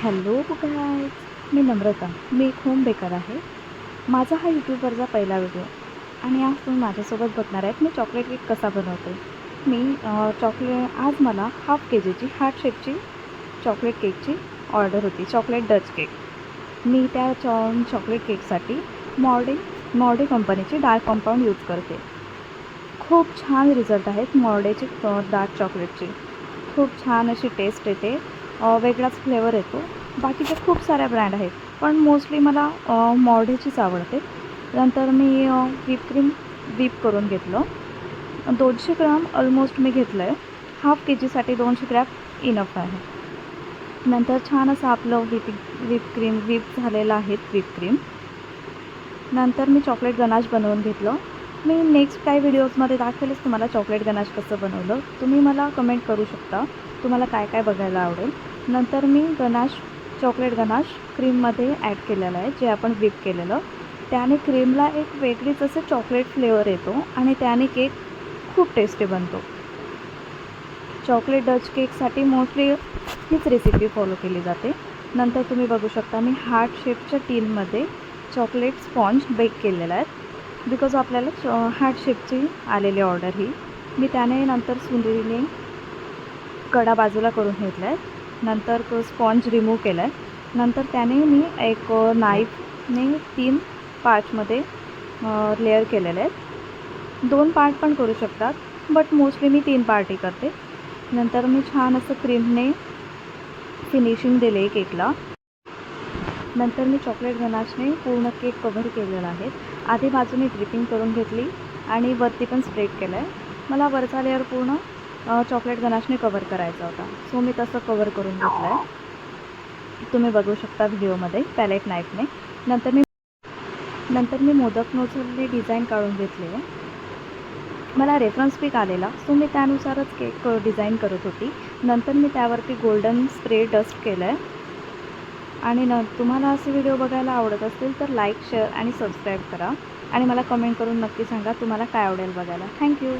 Hello guys, मी नम्रता. मी एक home baker आहे. माझा हा यूट्यूबवरचा पहिला व्हिडिओ आणि आज तुम्ही माझ्यासोबत बघणार आहेत मी चॉकलेट केक कसा बनवते. मी आज मला हाफ KGची हार्ट शेपची चॉकलेट केकची ऑर्डर होती, चॉकलेट डच केक. मी त्या चॉकलेट केकसाठी मॉर्डे कंपनीची डार्क कॉम्पाऊंड यूज करते. खूप छान रिझल्ट आहेत मॉर्डेची डार्क चॉकलेटची. खूप छान अशी टेस्ट येते, वेगळाच फ्लेवर येतो. बाकीच्या खूप साऱ्या ब्रँड आहेत, पण मोस्टली मला मॉर्डेचीच आवडते. नंतर मी व्हीप करून घेतलं. 200 ग्राम ऑलमोस्ट मी घेतलं आहे. हाफ KGसाठी 200 ग्रॅम इनफ आहे. नंतर छान असं आपलं व्हीप झालेलं आहे व्हीप क्रीम. नंतर मी चॉकलेट गनाश बनवून घेतलं. मी नेक्स्ट काही व्हिडिओजमध्ये दाखवेलच तुम्हाला चॉकलेट गनाश कसं बनवलं. तुम्ही मला कमेंट करू शकता तुम्हाला काय काय बघायला आवडेल. नंतर मी चॉकलेट गनाश क्रीममध्ये ॲड केलेलं आहे, जे आपण व्हीप केलेलं. त्याने क्रीमला एक वेगळीच असं चॉकलेट फ्लेवर येतो आणि त्याने केक खूप टेस्टी बनतो. चॉकलेट डच केकसाठी मोस्टली हीच रेसिपी फॉलो केली जाते. नंतर तुम्ही बघू शकता मी हार्ट शेपच्या टीनमध्ये चॉकलेट स्पॉन्ज बेक केलेला आहे. बिकॉज आपल्याला हार्ट शेपची आलेली ऑर्डर ही मी त्याने नंतर सुंदरीने कडा बाजूला करून घेतला आहे. नंतर तो स्पॉन्ज रिमूव्ह केला आहे. नंतर त्याने मी एक नाईफने 3 पार्ट्समध्ये लेअर केलेले आहेत. 2 पार्ट पण करू शकतात, बट मोस्टली मी 3 पार्टी करते. नंतर मी छान असं क्रीमने फिनिशिंग दिले केकला. नंतर मी चॉकलेट गनाशने पूर्ण केक कव्हर केलेला आहे. आधी बाजूने ड्रिपिंग करून घेतली आणि वरती पण स्प्रेड केलं आहे. मला वरचा लेअर पूर्ण चॉकलेट गनाशने कवर करायचा होता, सो मी तसं कवर करून घेतलं आहे. तुम्ही बघू शकता व्हिडिओमध्ये पॅलेट नाईफने. नंतर मी मोदक नोझलने डिझाईन काढून घेतले आहे. मला रेफरन्स पिक आलेला, सो मी त्यानुसारच केक डिझाईन करत होती. नंतर मी त्यावरती गोल्डन स्प्रे डस्ट केलं आहे. आणि तुम्हाला असे व्हिडिओ बघायला आवडत असतील तर लाईक, शेअर आणि सबस्क्राईब करा. आणि मला कमेंट करून नक्की सांगा तुम्हाला काय आवडेल बघायला. थँक्यू.